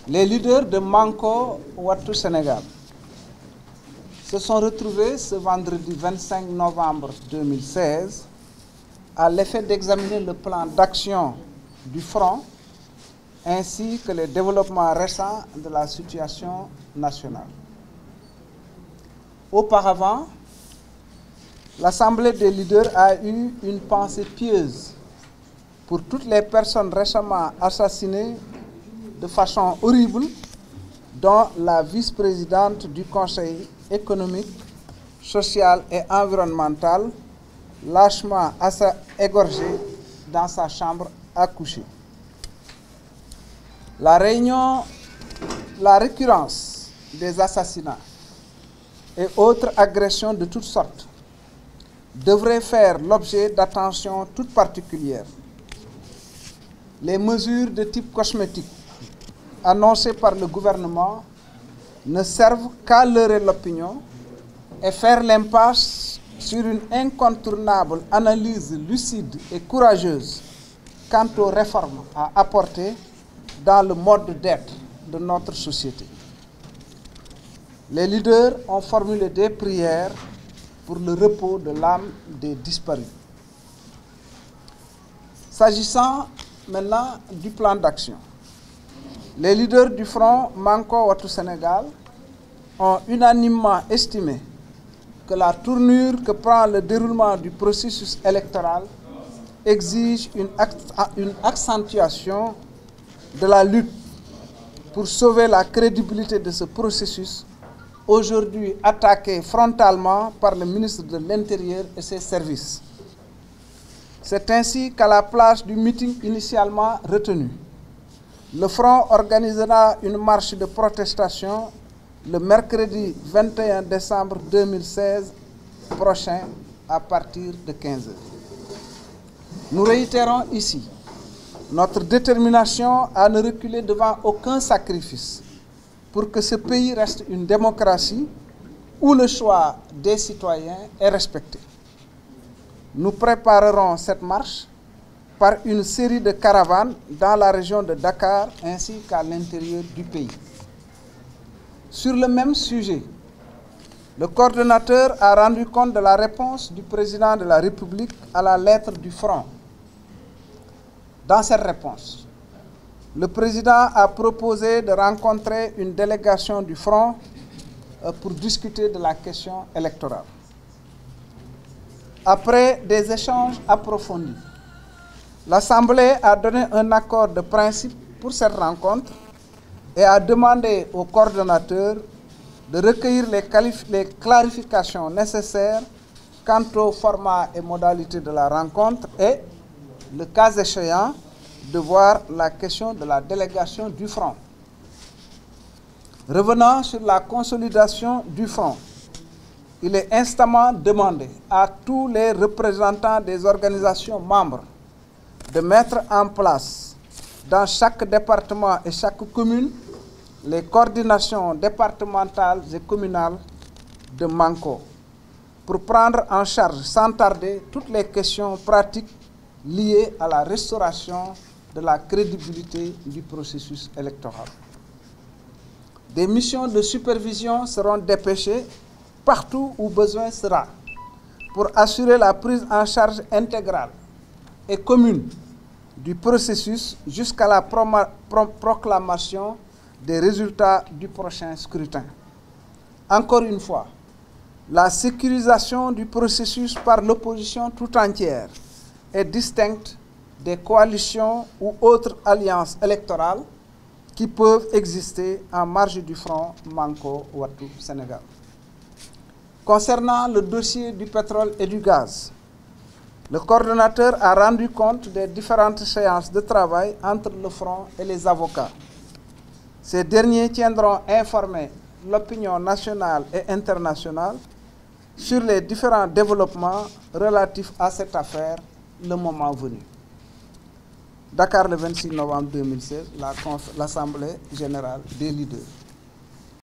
Les leaders de Manko Wattu Sénégal se sont retrouvés ce vendredi 25 novembre 2016 à l'effet d'examiner le plan d'action du Front ainsi que les développements récents de la situation nationale. Auparavant, l'Assemblée des leaders a eu une pensée pieuse pour toutes les personnes récemment assassinées de façon horrible, dont la vice-présidente du Conseil économique, social et environnemental, lâchement égorgée dans sa chambre à coucher. La récurrence des assassinats et autres agressions de toutes sortes devrait faire l'objet d'attention toute particulière. Les mesures de type cosmétique annoncées par le gouvernement ne servent qu'à leurrer l'opinion et faire l'impasse sur une incontournable analyse lucide et courageuse quant aux réformes à apporter dans le mode d'être de notre société. Les leaders ont formulé des prières pour le repos de l'âme des disparus. S'agissant maintenant du plan d'action, les leaders du Front Manko Wattu Sénégal ont unanimement estimé que la tournure que prend le déroulement du processus électoral exige une accentuation de la lutte pour sauver la crédibilité de ce processus, aujourd'hui attaqué frontalement par le ministre de l'Intérieur et ses services. C'est ainsi qu'à la place du meeting initialement retenu, le Front organisera une marche de protestation le mercredi 21 décembre 2016 prochain à partir de 15 h. Nous réitérons ici notre détermination à ne reculer devant aucun sacrifice pour que ce pays reste une démocratie où le choix des citoyens est respecté. Nous préparerons cette marche par une série de caravanes dans la région de Dakar ainsi qu'à l'intérieur du pays. Sur le même sujet, le coordonnateur a rendu compte de la réponse du président de la République à la lettre du Front. Dans cette réponse, le président a proposé de rencontrer une délégation du Front pour discuter de la question électorale. Après des échanges approfondis, l'Assemblée a donné un accord de principe pour cette rencontre et a demandé au coordonnateur de recueillir les clarifications nécessaires quant au format et modalités de la rencontre et, le cas échéant, de voir la question de la délégation du Front. Revenant sur la consolidation du Front, il est instamment demandé à tous les représentants des organisations membres de mettre en place dans chaque département et chaque commune les coordinations départementales et communales de Manko pour prendre en charge sans tarder toutes les questions pratiques liées à la restauration de la crédibilité du processus électoral. Des missions de supervision seront dépêchées partout où besoin sera pour assurer la prise en charge intégrale et commune du processus jusqu'à la proclamation des résultats du prochain scrutin. Encore une fois, la sécurisation du processus par l'opposition tout entière est distincte des coalitions ou autres alliances électorales qui peuvent exister en marge du Front Manko Wattu Sénégal. Concernant le dossier du pétrole et du gaz, le coordonnateur a rendu compte des différentes séances de travail entre le Front et les avocats. Ces derniers tiendront informer l'opinion nationale et internationale sur les différents développements relatifs à cette affaire le moment venu. Dakar, le 26 novembre 2016, l'Assemblée générale des leaders.